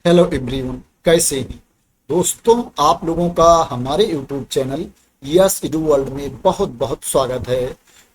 Hello everyone, कैसे हैं दोस्तों। आप लोगों का हमारे YouTube channel yes edu world में बहुत बहुत स्वागत है।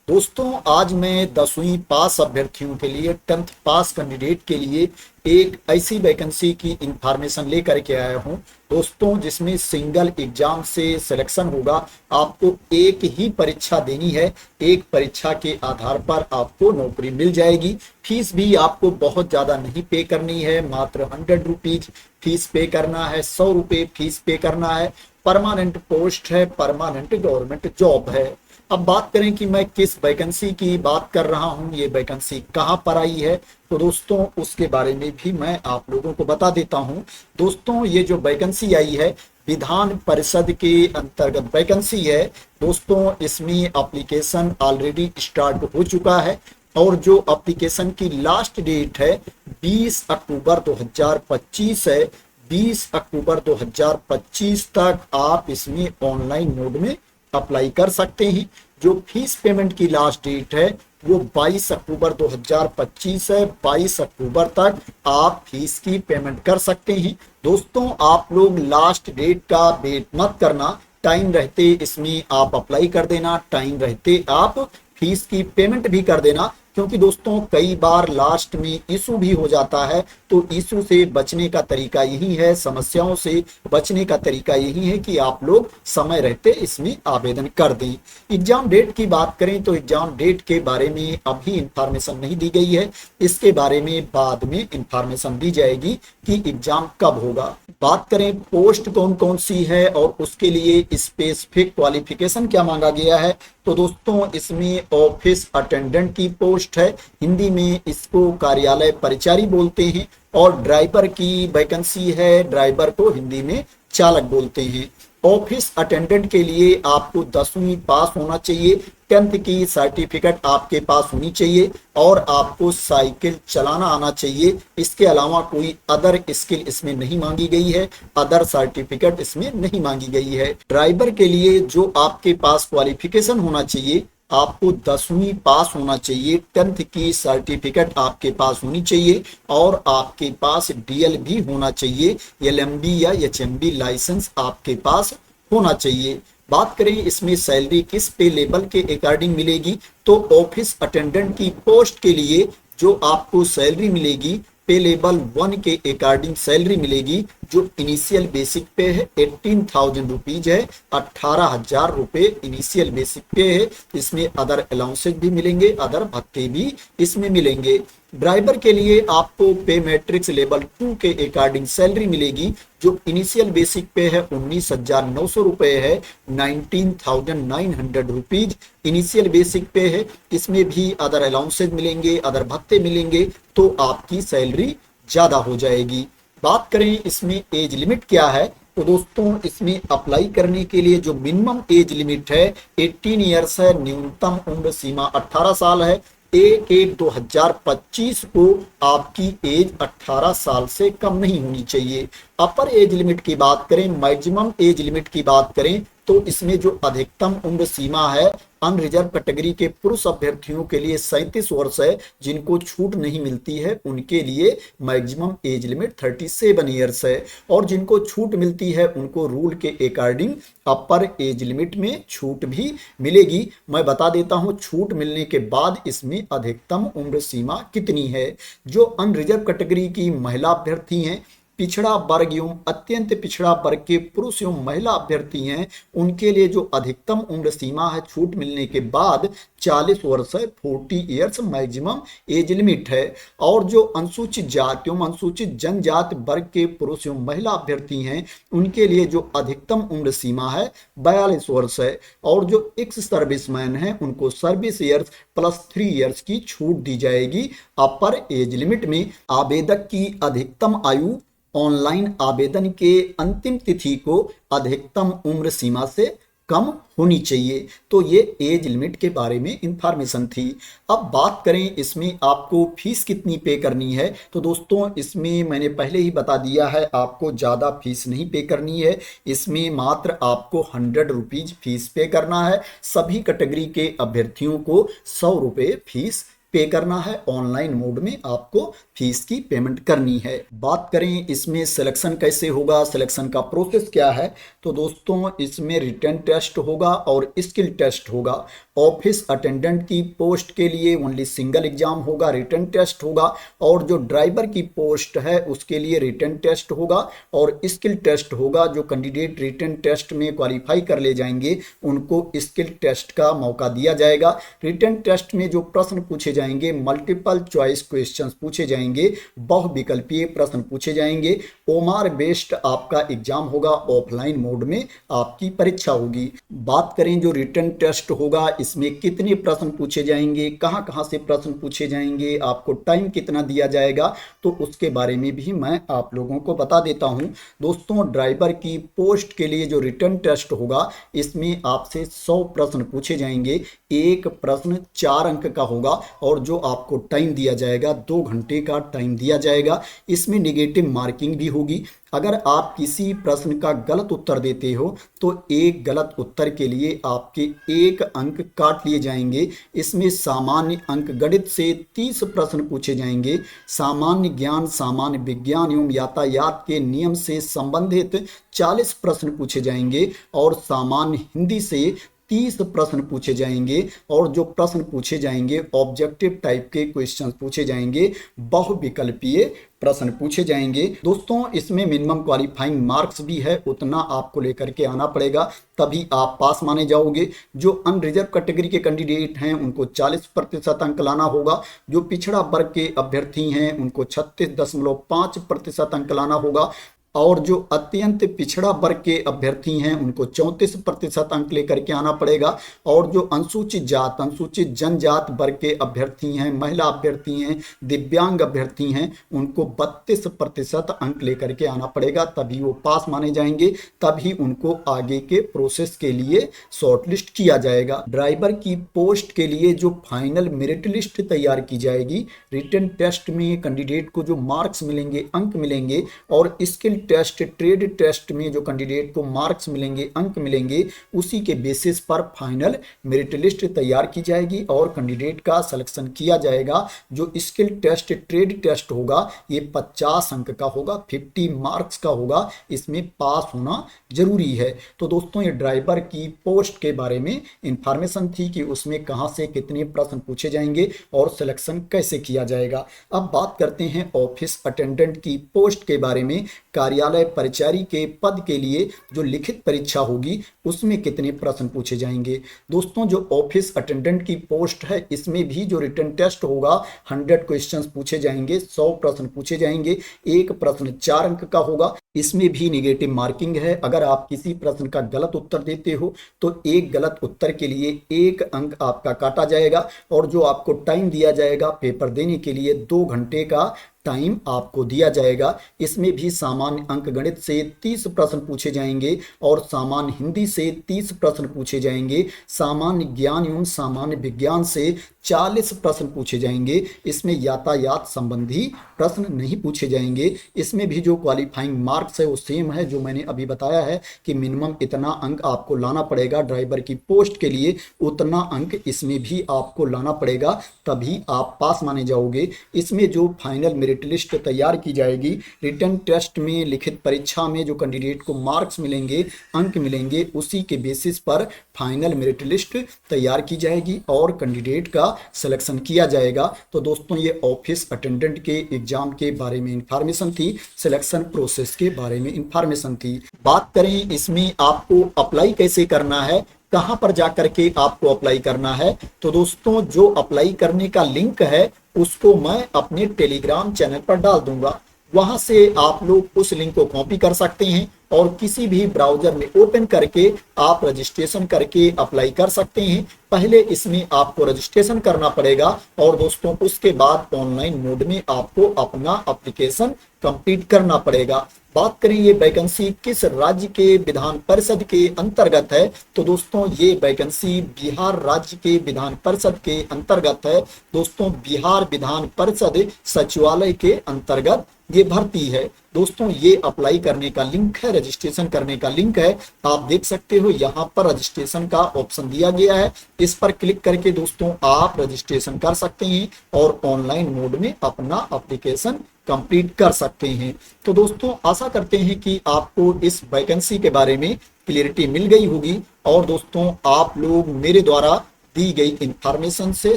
दोस्तों, आज मैं 10वीं पास अभ्यर्थियों के लिए 10th पास कैंडिडेट के लिए एक ऐसी वैकेंसी की इंफॉर्मेशन लेकर के आया हूं दोस्तों, जिसमें सिंगल एग्जाम से सिलेक्शन होगा। आपको एक ही परीक्षा देनी है, एक परीक्षा के आधार पर आपको नौकरी मिल जाएगी। फीस भी आपको बहुत ज़्यादा नहीं पे करनी है, मात्र 100 रुपीज फीस पे करना है, 100 रुपये फीस पे करना है। परमानेंट पोस्ट है, परमानेंट गवर्नमेंट जॉब है। अब बात करें कि मैं किस वैकेंसी की बात कर रहा हूं, ये वैकेंसी कहां पर आई है, तो दोस्तों उसके बारे में भी मैं आप लोगों को बता देता हूं। दोस्तों, ये जो वैकेंसी आई है विधान परिषद के अंतर्गत वैकेंसी है दोस्तों। इसमें एप्लीकेशन ऑलरेडी स्टार्ट हो चुका है और जो एप्लीकेशन की लास्ट डेट है 20 अक्टूबर 2025 है। 20 अक्टूबर 2025 तक आप इसमें ऑनलाइन मोड में अप्लाई कर सकते हैं। जो फीस पेमेंट की लास्ट डेट है वो 22 अक्टूबर 2025 है। 22 अक्टूबर तक आप फीस की पेमेंट कर सकते हैं। दोस्तों, आप लोग लास्ट डेट का वेट मत करना, टाइम रहते इसमें आप अप्लाई कर देना, टाइम रहते आप फीस की पेमेंट भी कर देना। क्योंकि दोस्तों कई बार लास्ट में इशू भी हो जाता है, तो इशू से बचने का तरीका यही है, समस्याओं से बचने का तरीका यही है कि आप लोग समय रहते इसमें आवेदन कर दें। एग्जाम डेट की बात करें तो एग्जाम डेट के बारे में अभी इंफॉर्मेशन नहीं दी गई है, इसके बारे में बाद में इंफॉर्मेशन दी जाएगी कि एग्जाम कब होगा। बात करें पोस्ट कौन कौन सी है और उसके लिए स्पेसिफिक क्वालिफिकेशन क्या मांगा गया है, तो दोस्तों इसमें ऑफिस अटेंडेंट की पोस्ट है, हिंदी में इसको कार्यालय परिचारी बोलते हैं। और ड्राइवर की वैकेंसी है, ड्राइवर को हिंदी में चालक बोलते हैं। ऑफिस अटेंडेंट के लिए आपको 10वीं पास होना चाहिए, 10th की सर्टिफिकेट आपके पास होनी चाहिए और आपको साइकिल चलाना आना चाहिए। इसके अलावा कोई अदर स्किल इसमें नहीं मांगी गई है, अदर सर्टिफिकेट इसमें नहीं मांगी गई है। ड्राइवर के लिए जो आपके पास क्वालिफिकेशन होना चाहिए, आपको 10वीं पास होना चाहिए, 10th की सर्टिफिकेट आपके पास होनी चाहिए और आपके पास डीएल भी होना चाहिए, एलएमबी या एचएमबी लाइसेंस आपके पास होना चाहिए। बात करें इसमें सैलरी किस पे लेवल के अकॉर्डिंग मिलेगी, तो ऑफिस अटेंडेंट की पोस्ट के लिए जो आपको सैलरी मिलेगी पे लेवल 1 के अकॉर्डिंग सैलरी मिलेगी। जो इनिशियल बेसिक पे है 18,000 रुपीज है, 18,000 रुपए इनिशियल बेसिक पे है। इसमें अदर अलाउंसेज भी मिलेंगे, अदर भत्ते भी इसमें मिलेंगे। ड्राइवर के लिए आपको पे मैट्रिक्स लेवल 2 के अकॉर्डिंग सैलरी मिलेगी। जो इनिशियल बेसिक पे है 19,900 रुपए है, 19,900 रुपीज इनिशियल बेसिक पे है। इसमें भी अदर अलाउंसेज मिलेंगे, अदर भत्ते मिलेंगे, तो आपकी सैलरी ज्यादा हो जाएगी। बात करें इसमें एज लिमिट क्या है, तो दोस्तों इसमें अप्लाई करने के लिए जो मिनिमम एज लिमिट है 18 ईयर्स है, न्यूनतम उम्र सीमा 18 साल है। 1/1/2025 को आपकी एज 18 साल से कम नहीं होनी चाहिए। अपर एज लिमिट की बात करें, मैक्सिमम एज लिमिट की बात करें, तो इसमें जो अधिकतम उम्र सीमा है अनरिजर्व कैटेगरी के पुरुष अभ्यर्थियों के लिए 37 वर्ष है। जिनको छूट नहीं मिलती है उनके लिए मैक्सिमम एज लिमिट 37 ईयर्स है और जिनको छूट मिलती है उनको रूल के अकॉर्डिंग अपर एज लिमिट में छूट भी मिलेगी। मैं बता देता हूं छूट मिलने के बाद इसमें अधिकतम उम्र सीमा कितनी है। जो अनरिजर्व कैटेगरी की महिला अभ्यर्थी हैं, पिछड़ा वर्ग एवं अत्यंत पिछड़ा वर्ग के पुरुष एवं महिला अभ्यर्थी हैं, उनके लिए जो अधिकतम उम्र सीमा है छूट मिलने के बाद 40 वर्ष है, 40 ईयर्स मैक्सिमम एज लिमिट है। और जो अनुसूचित जाति एवं अनुसूचित जनजाति वर्ग के पुरुष एवं महिला अभ्यर्थी हैं, उनके लिए जो अधिकतम उम्र सीमा है 42 वर्ष है। और जो एक्स सर्विसमैन है उनको सर्विस ईयर्स +3 ईयर्स की छूट दी जाएगी अपर एज लिमिट में। आवेदक की अधिकतम आयु ऑनलाइन आवेदन के अंतिम तिथि को अधिकतम उम्र सीमा से कम होनी चाहिए। तो ये एज लिमिट के बारे में इंफॉर्मेशन थी। अब बात करें इसमें आपको फीस कितनी पे करनी है, तो दोस्तों इसमें मैंने पहले ही बता दिया है, आपको ज़्यादा फीस नहीं पे करनी है। इसमें मात्र आपको 100 रुपीज फीस पे करना है। सभी कैटेगरी के अभ्यर्थियों को 100 रुपये फीस पे करना है, ऑनलाइन मोड में आपको फीस की पेमेंट करनी है। बात करें इसमें सिलेक्शन कैसे होगा, सिलेक्शन का प्रोसेस क्या है, तो दोस्तों इसमें रिटन टेस्ट होगा और स्किल टेस्ट होगा। ऑफिस अटेंडेंट की पोस्ट के लिए ओनली सिंगल एग्जाम होगा, रिटन टेस्ट होगा, और जो ड्राइवर की पोस्ट है उसके लिए रिटन टेस्ट होगा और स्किल टेस्ट होगा। जो कैंडिडेट रिटन टेस्ट में क्वालिफाई कर ले जाएंगे उनको स्किल टेस्ट का मौका दिया जाएगा। रिटन टेस्ट में जो प्रश्न पूछे जाएंगे, मल्टीपल चॉइस क्वेश्चंस पूछे जाएंगे, बहुविकल्पीय प्रश्न पूछे जाएंगे। ओमार बेस्ड आपका एग्जाम होगा, ऑफलाइन मोड में आपकी परीक्षा होगी। बात करें जो रिटन टेस्ट होगा इसमें कितने प्रश्न पूछे जाएंगे, कहां कहां से प्रश्न पूछे जाएंगे, आपको टाइम कितना दिया जाएगा, तो उसके बारे में भी मैं आप लोगों को बता देता हूं। दोस्तों ड्राइवर की पोस्ट के लिए जो रिटन टेस्ट होगा इसमें आपसे 100 प्रश्न पूछे जाएंगे। एक प्रश्न 4 अंक का होगा और जो आपको टाइम दिया जाएगा 2 घंटे का टाइम दिया जाएगा। इसमें नेगेटिव मार्किंग भी होगी। अगर आप किसी प्रश्न का गलत उत्तर देते हो तो एक गलत उत्तर के लिए आपके 1 अंक काट लिए जाएंगे। इसमें सामान्य अंक गणित से 30 प्रश्न पूछे जाएंगे। सामान्य ज्ञान, सामान्य विज्ञान एवं यातायात के नियम से संबंधित 40 प्रश्न पूछे जाएंगे और सामान्य हिंदी से 30 प्रश्न पूछे जाएंगे। और जो प्रश्न पूछे जाएंगे ऑब्जेक्टिव टाइप के क्वेश्चन पूछे जाएंगे, बहुविकल्पीय प्रश्न पूछे जाएंगे। दोस्तों इसमें मिनिमम क्वालिफाइंग मार्क्स भी है, उतना आपको लेकर के आना पड़ेगा तभी आप पास माने जाओगे। जो अनरिजर्व कैटेगरी के कैंडिडेट हैं उनको 40% अंक लाना होगा। जो पिछड़ा वर्ग के अभ्यर्थी हैं उनको 36.5% अंक लाना होगा और जो अत्यंत पिछड़ा वर्ग के अभ्यर्थी हैं उनको 34% अंक लेकर के आना पड़ेगा। और जो अनुसूचित जात, अनुसूचित जनजात वर्ग के अभ्यर्थी हैं, महिला अभ्यर्थी हैं, दिव्यांग अभ्यर्थी हैं, उनको 32% अंक लेकर के आना पड़ेगा तभी वो पास माने जाएंगे, तभी उनको आगे के प्रोसेस के लिए शॉर्टलिस्ट किया जाएगा। ड्राइवर की पोस्ट के लिए जो फाइनल मेरिट लिस्ट तैयार की जाएगी, रिटन टेस्ट में कैंडिडेट को जो मार्क्स मिलेंगे, अंक मिलेंगे, और स्किल टेस्ट, ट्रेड टेस्ट में जो कैंडिडेट को मार्क्स मिलेंगे, अंक मिलेंगे, उसी के बेसिस पर फाइनल मेरिट लिस्ट तैयार की जाएगी और कैंडिडेट का सिलेक्शन किया जाएगा। जो स्किल टेस्ट, ट्रेड टेस्ट होगा ये 50 अंक का होगा, 50 मार्क्स का होगा, इसमें पास होना जरूरी है। तो दोस्तों ये ड्राइवर की पोस्ट के बारे में इंफॉर्मेशन थी कि उसमें कहां से कितने प्रश्न पूछे जाएंगे और सिलेक्शन कैसे किया जाएगा। अब बात करते हैं ऑफिस अटेंडेंट की पोस्ट के बारे में। कार्यालय परिचारी के पद के लिए जो लिखित परीक्षा होगी उसमें कितने प्रश्न पूछे जाएंगे। दोस्तों जो ऑफिस अटेंडेंट की पोस्ट है इसमें भी जो रिटन टेस्ट होगा 100 क्वेश्चंस पूछे जाएंगे, 100 प्रश्न पूछे जाएंगे। एक प्रश्न 4 अंक का होगा। इसमें भी नेगेटिव मार्किंग है। अगर आप किसी प्रश्न का गलत उत्तर देते हो तो एक गलत उत्तर के लिए 1 अंक आपका काटा जाएगा और जो आपको टाइम दिया जाएगा पेपर देने के लिए 2 घंटे का टाइम आपको दिया जाएगा। इसमें भी सामान्य अंक गणित से 30 प्रश्न पूछे जाएंगे और सामान्य हिंदी से 30 प्रश्न पूछे जाएंगे। सामान्य ज्ञान एवं सामान्य विज्ञान से 40 प्रश्न पूछे जाएंगे। इसमें यातायात संबंधी प्रश्न नहीं पूछे जाएंगे। इसमें भी जो क्वालिफाइंग मार्क्स है वो सेम है जो मैंने अभी बताया है कि मिनिमम इतना अंक आपको लाना पड़ेगा ड्राइवर की पोस्ट के लिए, उतना अंक इसमें भी आपको लाना पड़ेगा तभी आप पास माने जाओगे। इसमें जो फाइनल मेरिट लिस्ट तैयार की जाएगी, रिटन टेस्ट में, लिखित परीक्षा में जो कैंडिडेट को मार्क्स मिलेंगे, अंक मिलेंगे, उसी के बेसिस पर फाइनल मेरिट लिस्ट तैयार की जाएगी और कैंडिडेट का सिलेक्शन किया जाएगा। तो दोस्तों ये ऑफिस अटेंडेंट के एग्जाम के बारे में इंफॉर्मेशन थी, सिलेक्शन प्रोसेस के बारे में इंफॉर्मेशन थी। बात करें इसमें आपको अप्लाई कैसे करना है, कहां पर जाकर के आपको अप्लाई करना है, तो दोस्तों जो अप्लाई करने का लिंक है उसको मैं अपने टेलीग्राम चैनल पर डाल दूंगा। वहां से आप लोग उस लिंक को कॉपी कर सकते हैं और किसी भी ब्राउजर में ओपन करके आप रजिस्ट्रेशन करके अप्लाई कर सकते हैं। पहले इसमें आपको रजिस्ट्रेशन करना पड़ेगा और दोस्तों उसके बाद ऑनलाइन मोड में आपको अपना एप्लीकेशन कंप्लीट करना पड़ेगा। बात करें ये वैकेंसी किस राज्य के विधान परिषद के अंतर्गत है, तो दोस्तों ये वैकेंसी बिहार राज्य के विधान परिषद के अंतर्गत है। दोस्तों बिहार विधान परिषद सचिवालय के अंतर्गत ये भर्ती है दोस्तों, ये अप्लाई करने का लिंक है, रजिस्ट्रेशन करने का लिंक है। आप देख सकते हो यहाँ पर रजिस्ट्रेशन का ऑप्शन दिया गया है। इस पर क्लिक करके दोस्तों आप रजिस्ट्रेशन कर सकते हैं और ऑनलाइन मोड में अपना एप्लीकेशन कंप्लीट कर सकते हैं। तो दोस्तों आशा करते हैं कि आपको इस वैकेंसी के बारे में क्लियरिटी मिल गई होगी और दोस्तों आप लोग मेरे द्वारा दी गई इंफॉर्मेशन से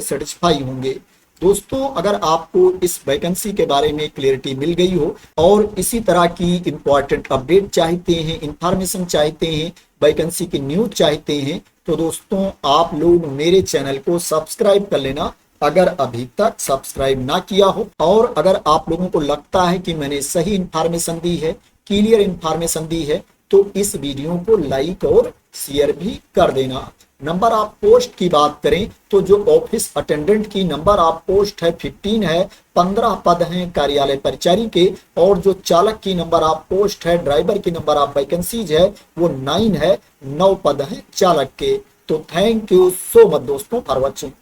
सेटिस्फाई होंगे। दोस्तों अगर आपको इस वैकेंसी के बारे में क्लियरिटी मिल गई हो और इसी तरह की इंपॉर्टेंट अपडेट चाहते हैं, इंफॉर्मेशन चाहते हैं, वैकेंसी की न्यूज चाहते हैं, तो दोस्तों आप लोग मेरे चैनल को सब्सक्राइब कर लेना अगर अभी तक सब्सक्राइब ना किया हो। और अगर आप लोगों को लगता है कि मैंने सही इंफॉर्मेशन दी है, क्लियर इंफॉर्मेशन दी है, तो इस वीडियो को लाइक और शेयर भी कर देना। नंबर ऑफ पोस्ट की बात करें तो जो ऑफिस अटेंडेंट की नंबर ऑफ पोस्ट है 15 है, 15 पद हैं कार्यालय परिचारी के, और जो चालक की नंबर ऑफ पोस्ट है, ड्राइवर की नंबर ऑफ वैकेंसीज है वो 9 है, 9 पद हैं चालक के। तो थैंक यू सो मच दोस्तों फॉर वॉचिंग।